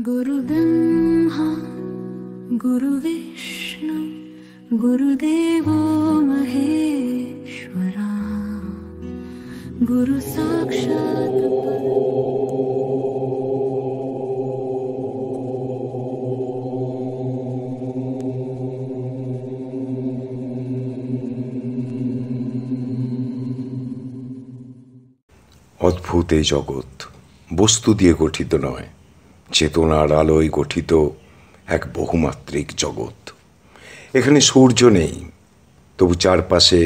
गुरुब्रह्मा गुरुविष्णु गुरुदेवो महेश्वरा गुरु साक्षात् অদ্ভুত এই জগৎ বস্তু দিয়ে গঠিত নয়, চেতনার আলোয় গঠিত এক বহুমাত্রিক জগৎ। এখানে সূর্য নেই, তবু চারপাশে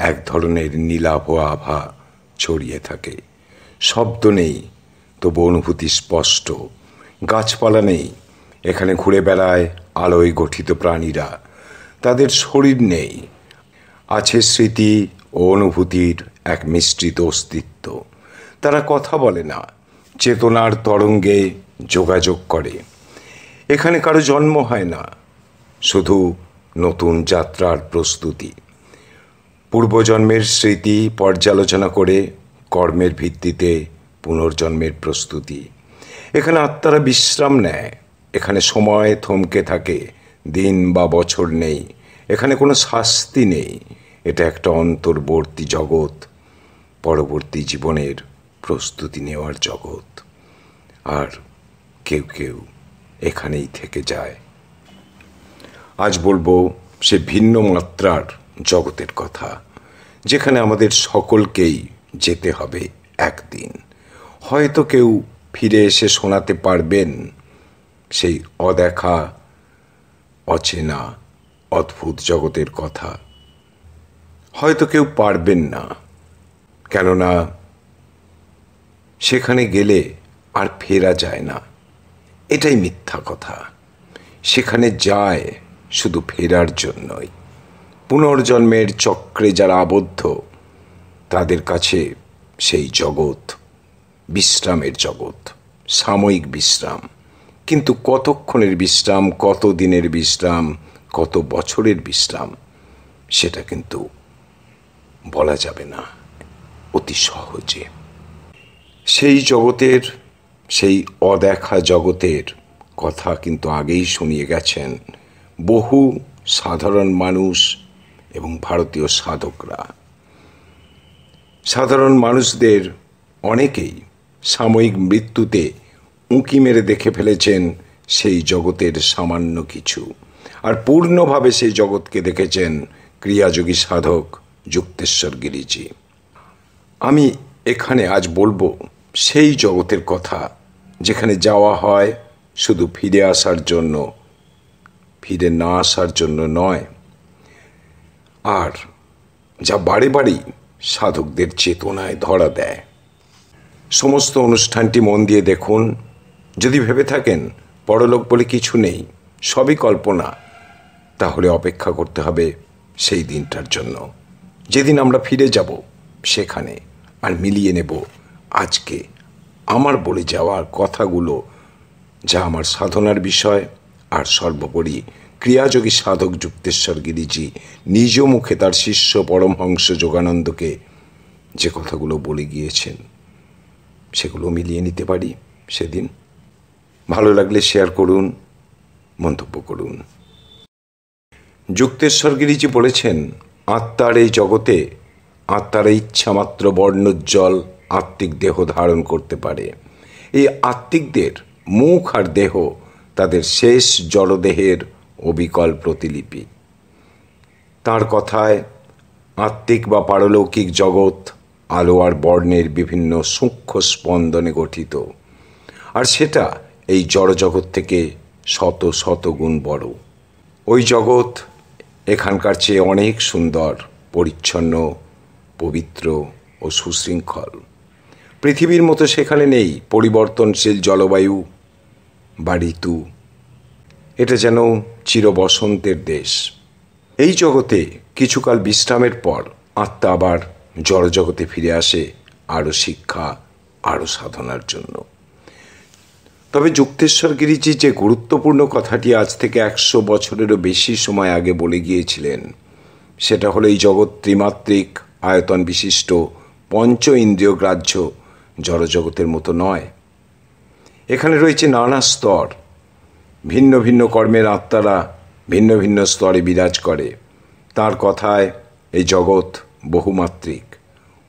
এক ধরনের নীলাভ আভা ছড়িয়ে থাকে। শব্দ নেই, তবু অনুভূতি স্পষ্ট। গাছপালা নেই, এখানে ঘুরে বেড়ায় আলোয় গঠিত প্রাণীরা। তাদের শরীর নেই, আছে স্মৃতি ও অনুভূতির এক মিশ্রিত অস্তিত্ব। তারা কথা বলে না, চেতনার তরঙ্গে যোগাযোগ করে। এখানে কারো জন্ম হয় না, শুধু নতুন যাত্রার প্রস্তুতি। পূর্বজন্মের স্মৃতি পর্যালোচনা করে কর্মের ভিত্তিতে পুনর্জন্মের প্রস্তুতি। এখানে আত্মারা বিশ্রাম নেয়, এখানে সময় থমকে থাকে, দিন বা বছর নেই। এখানে কোনো শাস্তি নেই। এটা একটা অন্তর্বর্তী জগৎ, পরবর্তী জীবনের প্রস্তুতি নেওয়ার জগৎ। আর কেউ কেউ এখানেই থেকে যায়। আজ বলবো সে ভিন্ন মাত্রার জগতের কথা, যেখানে আমাদের সকলকেই যেতে হবে একদিন। হয়তো কেউ ফিরে এসে শোনাতে পারবেন সেই অদেখা, অচেনা, অদ্ভুত জগতের কথা। হয়তো কেউ পারবেন না, কেননা সেখানে গেলে আর ফেরা যায় না। এটাই মিথ্যা কথা। সেখানে যায় শুধু ফেরার জন্যই। পুনর্জন্মের চক্রে যারা আবদ্ধ, তাদের কাছে সেই জগৎ বিশ্রামের জগৎ, সাময়িক বিশ্রাম। কিন্তু কতক্ষণের বিশ্রাম, কত দিনের বিশ্রাম, কত বছরের বিশ্রাম, সেটা কিন্তু বলা যাবে না অতি সহজে। সেই জগতের, সেই অদেখা জগতের কথা কিন্তু আগেই শুনিয়ে গেছেন বহু সাধারণ মানুষ এবং ভারতীয় সাধকরা। সাধারণ মানুষদের অনেকেই সাময়িক মৃত্যুতে উঁকি মেরে দেখে ফেলেছেন সেই জগতের সামান্য কিছু, আর পূর্ণভাবে সেই জগৎকে দেখেছেন ক্রিয়াযোগী সাধক যুক্তেশ্বর গিরিজি। আমি এখানে আজ বলবো সেই জগতের কথা, যেখানে যাওয়া হয় শুধু ফিরে আসার জন্য, ফিরে না আসার জন্য নয়, আর যা বারে বারেই সাধকদের চেতনায় ধরা দেয়। সমস্ত অনুষ্ঠানটি মন দিয়ে দেখুন। যদি ভেবে থাকেন পরলোক বলে কিছু নেই, সবই কল্পনা, তাহলে অপেক্ষা করতে হবে সেই দিনটার জন্য, যেদিন আমরা ফিরে যাব সেখানে, আর মিলিয়ে নেব আজকে আমার বলে যাওয়ার কথাগুলো, যা আমার সাধনার বিষয়, আর সর্বোপরি ক্রিয়াযোগী সাধক যুক্তেশ্বর গিরিজি নিজ মুখে তার শিষ্য পরমহংস যোগানন্দকে যে কথাগুলো বলে গিয়েছেন, সেগুলো মিলিয়ে নিতে পারি সেদিন। ভালো লাগলে শেয়ার করুন, মন্তব্য করুন। যুক্তেশ্বর গিরিজি বলেছেন, আত্মার এই জগতে আত্মারা ইচ্ছামাত্র বর্ণোজ্জ্বল আত্মিক দেহ ধারণ করতে পারে। এই আত্মিকদের মুখ আর দেহ তাদের শেষ জড়দেহের অবিকল প্রতিলিপি। তার কথায় আত্মিক বা পারলৌকিক জগৎ আলো আর বর্ণের বিভিন্ন সূক্ষ্ম স্পন্দনে গঠিত, আর সেটা এই জড়জগৎ থেকে শত শত গুণ বড়। ওই জগৎ এখানকার চেয়ে অনেক সুন্দর, পরিচ্ছন্ন, পবিত্র ও সুশৃঙ্খল। পৃথিবীর মতো সেখানে নেই পরিবর্তনশীল জলবায়ু বা ঋতু। এটা যেন চিরবসন্তের দেশ। এই জগতে কিছুকাল বিশ্রামের পর আত্মা আবার জড়জগতে ফিরে আসে আরও শিক্ষা, আরও সাধনার জন্য। তবে যুক্তেশ্বর গিরিজি যে গুরুত্বপূর্ণ কথাটি আজ থেকে 100 বছরেরও বেশি সময় আগে বলে গিয়েছিলেন, সেটা হলো এই জগৎ ত্রিমাত্রিক, আয়তন বিশিষ্ট, পঞ্চ ইন্দ্রিয় গ্রাহ্য জড়জগতের মতো নয়। এখানে রয়েছে নানা স্তর। ভিন্ন ভিন্ন কর্মের আত্মারা ভিন্ন ভিন্ন স্তরে বিরাজ করে। তার কথায় এই জগৎ বহুমাত্রিক।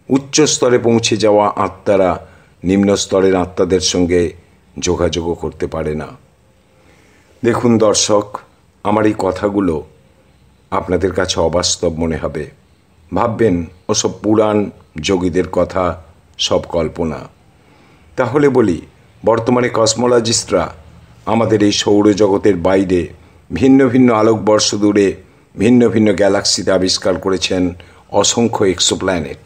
উচ্চ স্তরে পৌঁছে যাওয়া আত্মারা নিম্ন স্তরের আত্মাদের সঙ্গে যোগাযোগও করতে পারে না। দেখুন দর্শক, আমার এই কথাগুলো আপনাদের কাছে অবাস্তব মনে হবে। ভাববেন ওসব পুরাণ যোগীদের কথা সব কল্পনা। তাহলে বলি, বর্তমানে কসমোলজিস্টরা আমাদের এই সৌরজগতের বাইরে ভিন্ন ভিন্ন আলোকবর্ষ দূরে ভিন্ন ভিন্ন গ্যালাক্সিতে আবিষ্কার করেছেন অসংখ্য এক্সোপ্ল্যানেট,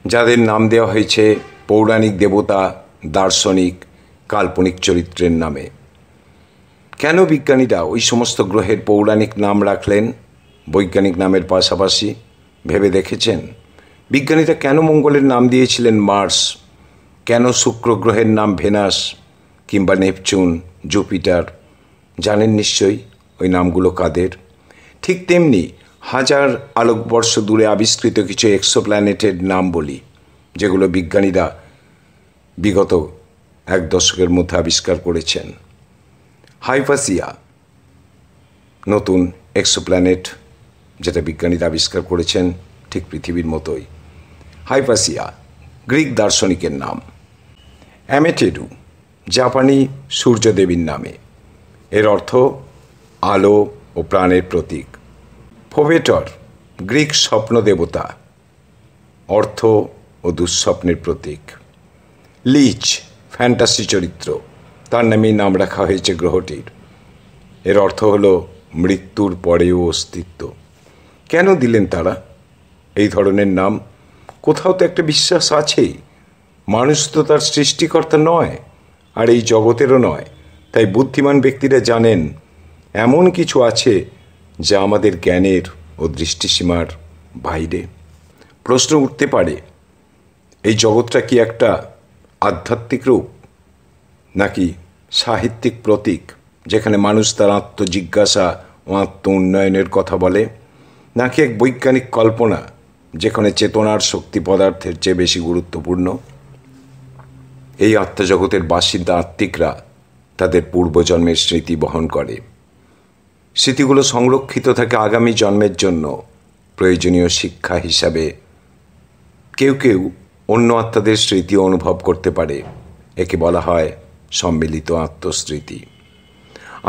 যাদের নাম দেওয়া হয়েছে পৌরাণিক দেবতা, দার্শনিক, কাল্পনিক চরিত্রের নামে। কেন বিজ্ঞানীরা ওই সমস্ত গ্রহের পৌরাণিক নাম রাখলেন বৈজ্ঞানিক নামের পাশাপাশি? ভেবে দেখেছেন? বিজ্ঞানীরা কেন মঙ্গলের নাম দিয়েছিলেন মার্স? কেন শুক্র গ্রহের নাম ভেনাস কিংবা নেপচুন, জুপিটার? জানেন নিশ্চয়ই ওই নামগুলো কাদের। ঠিক তেমনি হাজার আলোকবর্ষ দূরে আবিষ্কৃত কিছু এক্সোপ্ল্যানেটের নাম বলি, যেগুলো বিজ্ঞানীরা বিগত 1 দশকের মধ্যে আবিষ্কার করেছেন। হাইপাসিয়া নতুন এক্সোপ্ল্যানেট, যেটা বিজ্ঞানীরা আবিষ্কার করেছেন ঠিক পৃথিবীর মতোই। হাইপাসিয়া গ্রিক দার্শনিকের নাম। অ্যামেটেরু জাপানি সূর্যদেবীর নামে। এর অর্থ আলো ও প্রাণের প্রতীক। ফোবেটর গ্রিক স্বপ্ন দেবতা, অর্থ ও দুঃস্বপ্নের প্রতীক। লিচ ফ্যান্টাসি চরিত্র, তার নামেই নাম রাখা হয়েছে গ্রহটির। এর অর্থ হল মৃত্যুর পরেও অস্তিত্ব। কেন দিলেন তারা এই ধরনের নাম? কোথাও তো একটা বিশ্বাস আছেই, মানুষ তো তার সৃষ্টিকর্তা নয়, আর এই জগতেরও নয়। তাই বুদ্ধিমান ব্যক্তিরা জানেন এমন কিছু আছে যা আমাদের জ্ঞানের ও দৃষ্টিসীমার বাইরে। প্রশ্ন উঠতে পারে, এই জগৎটা কি একটা আধ্যাত্মিক রূপ, নাকি সাহিত্যিক প্রতীক, যেখানে মানুষ তার আত্মজিজ্ঞাসা ও আত্ম উন্নয়নের কথা বলে, নাকি এক বৈজ্ঞানিক কল্পনা যেখানে চেতনার শক্তি পদার্থের চেয়ে বেশি গুরুত্বপূর্ণ? এই আত্মজগতের বাসিন্দা আত্মিকরা তাদের পূর্বজন্মের স্মৃতি বহন করে। স্মৃতিগুলো সংরক্ষিত থাকে আগামী জন্মের জন্য প্রয়োজনীয় শিক্ষা হিসাবে। কেউ কেউ অন্য আত্মাদের স্মৃতি অনুভব করতে পারে। একে বলা হয় সম্মিলিত আত্মস্মৃতি।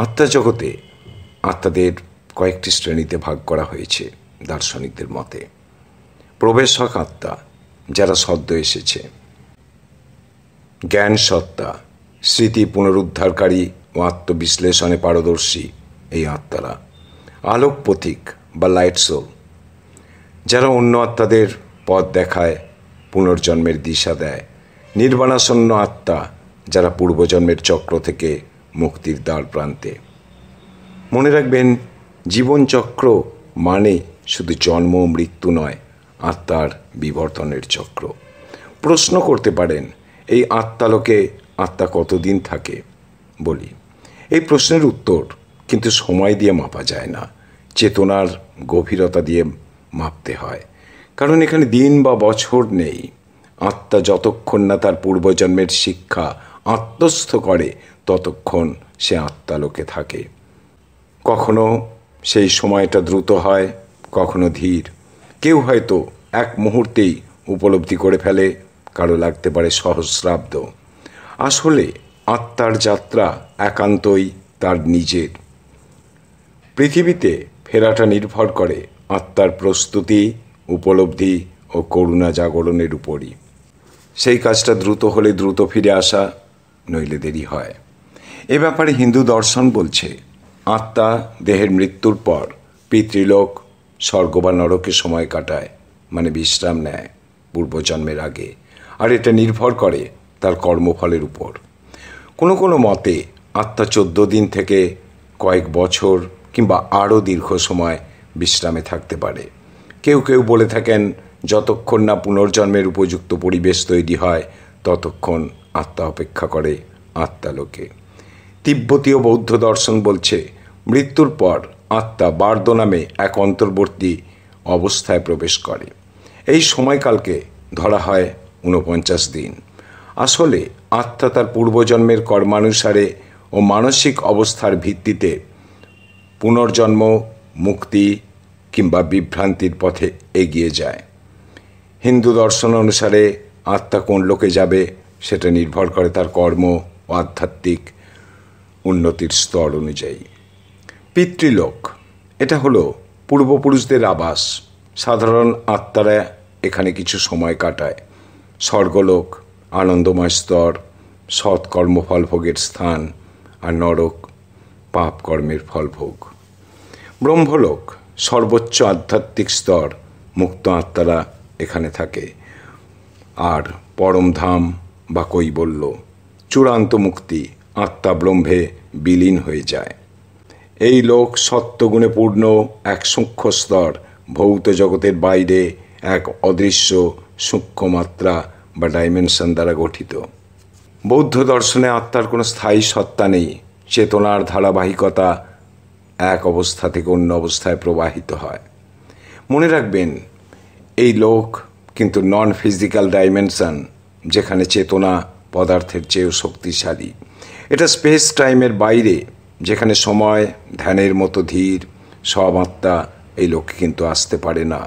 আত্মজগতে আত্মাদের কয়েকটি শ্রেণীতে ভাগ করা হয়েছে দার্শনিকদের মতে। প্রবেশক আত্মা, যারা সদ্য এসেছে। জ্ঞান সত্তা, স্মৃতি পুনরুদ্ধারকারী ও আত্মবিশ্লেষণে পারদর্শী এই আত্মারা। আলোক পথিক বা লাইট সোল, যারা অন্য আত্মাদের পথ দেখায়, পুনর্জন্মের দিশা দেয়। নির্বাণাসন্ন আত্মা, যারা পূর্বজন্মের চক্র থেকে মুক্তির দ্বার প্রান্তে। মনে রাখবেন, জীবনচক্র মানে শুধু জন্ম ও মৃত্যু নয়, আত্মার বিবর্তনের চক্র। প্রশ্ন করতে পারেন, এই আত্মালোকে আত্মা কতদিন থাকে? বলি, এই প্রশ্নের উত্তর কিন্তু সময় দিয়ে মাপা যায় না, চেতনার গভীরতা দিয়ে মাপতে হয়। কারণ এখানে দিন বা বছর নেই। আত্মা যতক্ষণ না তার পূর্বজন্মের শিক্ষা আত্মস্থ করে, ততক্ষণ সে আত্মালোকে থাকে। কখনো সেই সময়টা দ্রুত হয়, কখনো ধীর। কেউ হয়তো এক মুহূর্তেই উপলব্ধি করে ফেলে, কারো লাগতে পারে সহস্রাব্দ। আসলে আত্মার যাত্রা একান্তই তার নিজের। পৃথিবীতে ফেরাটা নির্ভর করে আত্মার প্রস্তুতি, উপলব্ধি ও করুণা জাগরণের উপরই। সেই কাজটা দ্রুত হলে দ্রুত ফিরে আসা, নইলে দেরি হয়। এ ব্যাপারে হিন্দু দর্শন বলছে, আত্মা দেহের মৃত্যুর পর পিতৃলোক, স্বর্গ বা নরকে সময় কাটায়, মানে বিশ্রাম নেয় পূর্বজন্মের আগে। আর এটা নির্ভর করে তার কর্মফলের উপর। কোনো কোনো মতে আত্মা 14 দিন থেকে কয়েক বছর কিংবা আরও দীর্ঘ সময় বিশ্রামে থাকতে পারে। কেউ কেউ বলে থাকেন, যতক্ষণ না পুনর্জন্মের উপযুক্ত পরিবেশ তৈরি হয়, ততক্ষণ আত্মা অপেক্ষা করে আত্মালোকে। তিব্বতীয় বৌদ্ধ দর্শন বলছে, মৃত্যুর পর আত্মা বার্ধ নামে এক অন্তর্বর্তী অবস্থায় প্রবেশ করে। এই সময়কালকে ধরা হয় 49 দিন। আসলে আত্মা তার পূর্বজন্মের কর্মানুসারে ও মানসিক অবস্থার ভিত্তিতে পুনর্জন্ম, মুক্তি কিংবা বিভ্রান্তির পথে এগিয়ে যায়। হিন্দু দর্শন অনুসারে আত্মা কোন লোকে যাবে সেটা নির্ভর করে তার কর্ম ও আধ্যাত্মিক উন্নতির স্তর অনুযায়ী। পিতৃলোক, এটা হলো পূর্বপুরুষদের আবাস। সাধারণ আত্মারা এখানে কিছু সময় কাটায়। স্বর্গলোক আনন্দময় স্তর, সৎ কর্মফল ভোগের স্থান, আর নরক পাপ কর্মের ফলভোগ। ব্রহ্মলোক সর্বোচ্চ আধ্যাত্মিক স্তর, মুক্ত আত্মারা এখানে থাকে। আর পরমধাম বা কৈবল্য, চূড়ান্ত মুক্তি, আত্মা ব্রহ্মে বিলীন হয়ে যায়। এই লোক সত্ত্বগুণে পূর্ণ এক সূক্ষ্ম স্তর, ভৌত জগতের বাইরে এক অদৃশ্য সূক্ষ্ম মাত্রা বা ডাইমেনশন দ্বারা গঠিত। বৌদ্ধ দর্শনে আত্মার কোনো স্থায়ী সত্তা নেই। চেতনার ধারাবাহিকতা এক অবস্থা থেকে অন্য অবস্থায় প্রবাহিত হয়। মনে রাখবেন, এই লোক কিন্তু নন ফিজিক্যাল ডাইমেনশন, যেখানে চেতনা পদার্থের চেয়েও শক্তিশালী। এটা স্পেস টাইমের বাইরে, যেখানে সময় ধ্যানের মতো ধীর। সব আত্মা এই লোকে কিন্তু আসতে পারে না।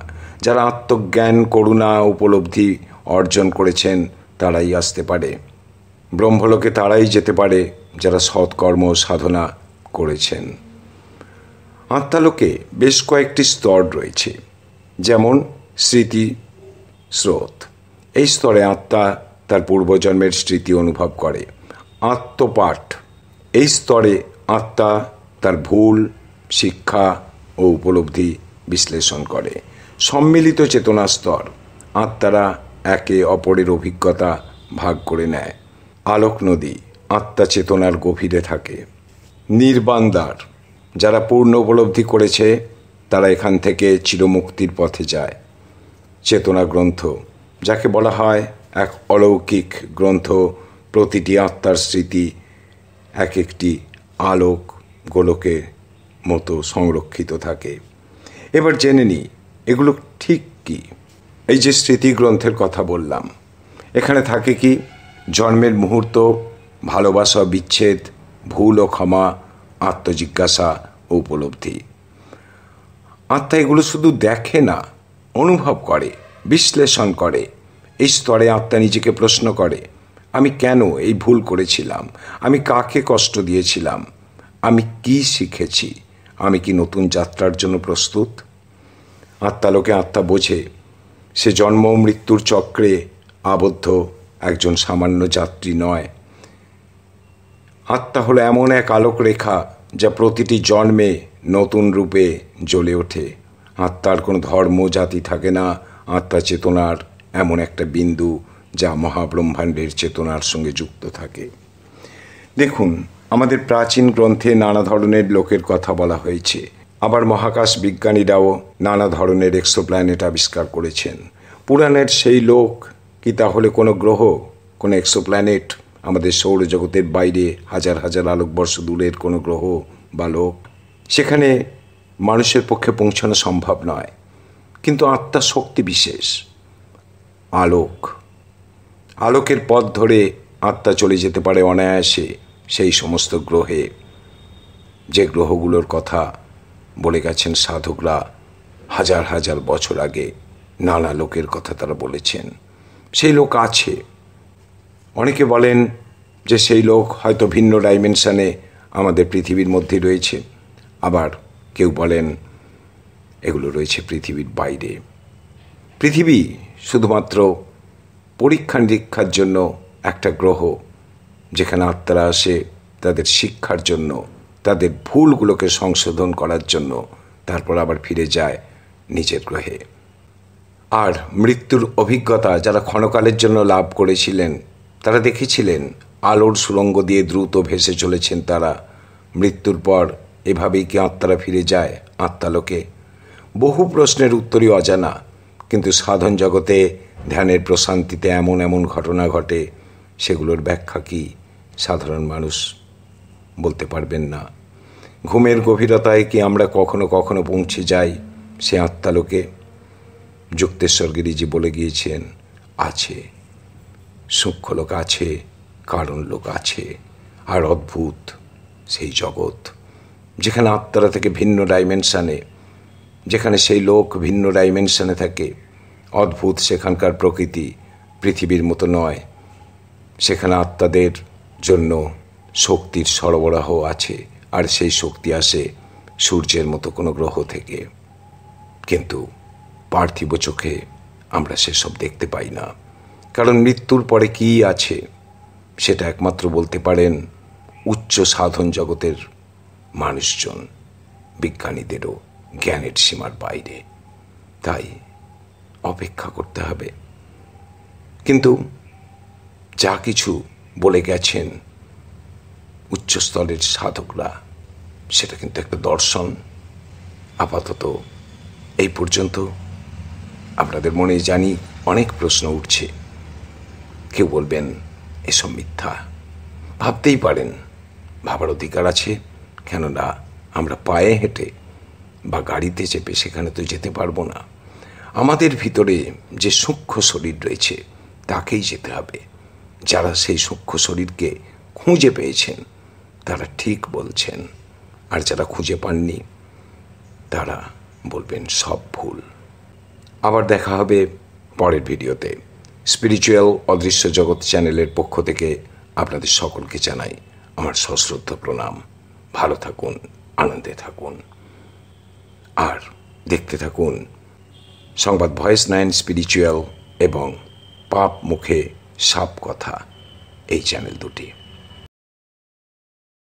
যারা আত্মজ্ঞান, করুণা, উপলব্ধি অর্জন করেছেন তারাই আসতে পারে। ব্রহ্মলোকে তারাই যেতে পারে যারা সৎকর্ম সাধনা করেছেন। আত্মালোকে বেশ কয়েকটি স্তর রয়েছে, যেমন স্মৃতি স্রোত। এই স্তরে আত্মা তার পূর্বজন্মের স্মৃতি অনুভব করে। আত্মপাঠ, এই স্তরে আত্মা তার ভুল, শিক্ষা ও উপলব্ধি বিশ্লেষণ করে। সম্মিলিত চেতনা স্তর, আত্মারা একে অপরের অভিজ্ঞতা ভাগ করে নেয়। আলোক নদী, আত্মা চেতনার গভীরে থাকে। নির্বাণ দ্বার, যারা পূর্ণ উপলব্ধি করেছে তারা এখান থেকে চিরমুক্তির পথে যায়। চেতনা গ্রন্থ, যাকে বলা হয় এক অলৌকিক গ্রন্থ, প্রতিটি আত্মার স্মৃতি এক একটি আলোক গোলকের মতো সংরক্ষিত থাকে। এবার জেনে নিই এগুলো ঠিক কি। এই যে স্মৃতি গ্রন্থের কথা বললাম, এখানে থাকে কি? জন্মের মুহূর্ত, ভালোবাসা, বিচ্ছেদ, ভুল ও ক্ষমা, আত্মজিজ্ঞাসা ও উপলব্ধি। আত্মা এগুলো শুধু দেখে না, অনুভব করে, বিশ্লেষণ করে। এই স্তরে আত্মা নিজেকে প্রশ্ন করে, আমি কেন এই ভুল করেছিলাম? আমি কাকে কষ্ট দিয়েছিলাম? আমি কি শিখেছি? আমি কি নতুন যাত্রার জন্য প্রস্তুত? আত্মালোকে আত্মা বোঝে সে জন্ম মৃত্যুর চক্রে আবদ্ধ একজন সামান্য যাত্রী নয়। আত্মা হলো এমন এক আলোক রেখা যা প্রতিটি জন্মে নতুন রূপে জ্বলে ওঠে। আত্মার কোনো ধর্ম, জাতি থাকে না। আত্মা চেতনার এমন একটা বিন্দু যা মহাব্রহ্মাণ্ডের চেতনার সঙ্গে যুক্ত থাকে। দেখুন, আমাদের প্রাচীন গ্রন্থে নানা ধরনের লোকের কথা বলা হয়েছে। আবার মহাকাশ বিজ্ঞানীরাও নানা ধরনের এক্সোপ্ল্যানেট আবিষ্কার করেছেন। পুরাণের সেই লোক কি তাহলে কোনো গ্রহ, কোনো এক্সোপ্ল্যানেট? আমাদের সৌরজগতের বাইরে হাজার হাজার আলোকবর্ষ দূরের কোনো গ্রহ বা লোক? সেখানে মানুষের পক্ষে পৌঁছানো সম্ভব নয়। কিন্তু আত্মা শক্তি বিশেষ, আলোক। আলোকের পথ ধরে আত্মা চলে যেতে পারে অনায়াসে সেই সমস্ত গ্রহে, যে গ্রহগুলোর কথা বলে গেছেন সাধকরা হাজার হাজার বছর আগে। নানা লোকের কথা তারা বলেছেন। সেই লোক আছে। অনেকে বলেন যে সেই লোক হয়তো ভিন্ন ডাইমেনশনে আমাদের পৃথিবীর মধ্যে রয়েছে। আবার কেউ বলেন এগুলো রয়েছে পৃথিবীর বাইরে। পৃথিবী শুধুমাত্র পরীক্ষা নিরীক্ষার জন্য একটা গ্রহ, যেখানে আত্মারা আসে তাদের শিক্ষার জন্য, তাদের ভুলগুলোকে সংশোধন করার জন্য, তারপর আবার ফিরে যায় নিজের গ্রহে। আর মৃত্যুর অভিজ্ঞতা যারা ক্ষণকালের জন্য লাভ করেছিলেন, তারা দেখেছিলেন আলোর সুড়ঙ্গ দিয়ে দ্রুত ভেসে চলেছেন তারা। মৃত্যুর পর এভাবেই কি আত্মারা ফিরে যায় আত্মালোকে? বহু প্রশ্নের উত্তরই অজানা। কিন্তু সাধন জগতে ধ্যানের প্রশান্তিতে এমন এমন ঘটনা ঘটে, সেগুলোর ব্যাখ্যা কি সাধারণ মানুষ বলতে পারবেন না। ঘুমের গভীরতায় কি আমরা কখনো কখনো পৌঁছে যাই সে আত্মালোকে? যুক্তেশ্বর গিরিজি বলে গিয়েছেন, আছে। সূক্ষ্ম লোক আছে, কারণ লোক আছে, আর অদ্ভুত সেই জগৎ যেখানে আত্মারা থেকে ভিন্ন ডাইমেনশানে, যেখানে সেই লোক ভিন্ন ডাইমেনশানে থাকে। অদ্ভুত সেখানকার প্রকৃতি, পৃথিবীর মতো নয়। সেখানে আত্মাদের জন্য শক্তির সরবরাহ আছে, আর সেই শক্তি আসে সূর্যের মতো কোনো গ্রহ থেকে। কিন্তু পার্থিব চোখে আমরা সেসব দেখতে পাই না, কারণ মৃত্যুর পরে কী আছে সেটা একমাত্র বলতে পারেন উচ্চ সাধন জগতের মানুষজন, বিজ্ঞানীদেরও জ্ঞানের সীমার বাইরে। তাই অপেক্ষা করতে হবে। কিন্তু যা কিছু বলে গেছেন উচ্চস্তরের সাধকরা, সেটা কিন্তু একটা দর্শন। আপাতত এই পর্যন্ত। আপনাদের মনে জানি অনেক প্রশ্ন উঠছে। কেউ বলবেন এসব মিথ্যা, ভাবতেই পারেন, ভাবার অধিকার আছে। কেননা আমরা পায়ে হেঁটে বা গাড়িতে চেপে সেখানে তো যেতে পারবো না। আমাদের ভিতরে যে সূক্ষ্ম শরীর রয়েছে তাকেই যেতে হবে। যারা সেই সূক্ষ্ম শরীরকে খুঁজে পেয়েছেন তারা ঠিক বলছেন, আর যারা খুঁজে পাননি তারা বলবেন সব ভুল। আবার দেখা হবে পরের ভিডিওতে। স্পিরিচুয়াল অদৃশ্য জগৎ চ্যানেলের পক্ষ থেকে আপনাদের সকলকে জানাই আমার সশ্রদ্ধ প্রণাম। ভালো থাকুন, আনন্দে থাকুন, আর দেখতে থাকুন সংবাদ ভয়েস 9 স্পিরিচুয়াল এবং পাপ মুখে সাপ কথা, এই চ্যানেল দুটি।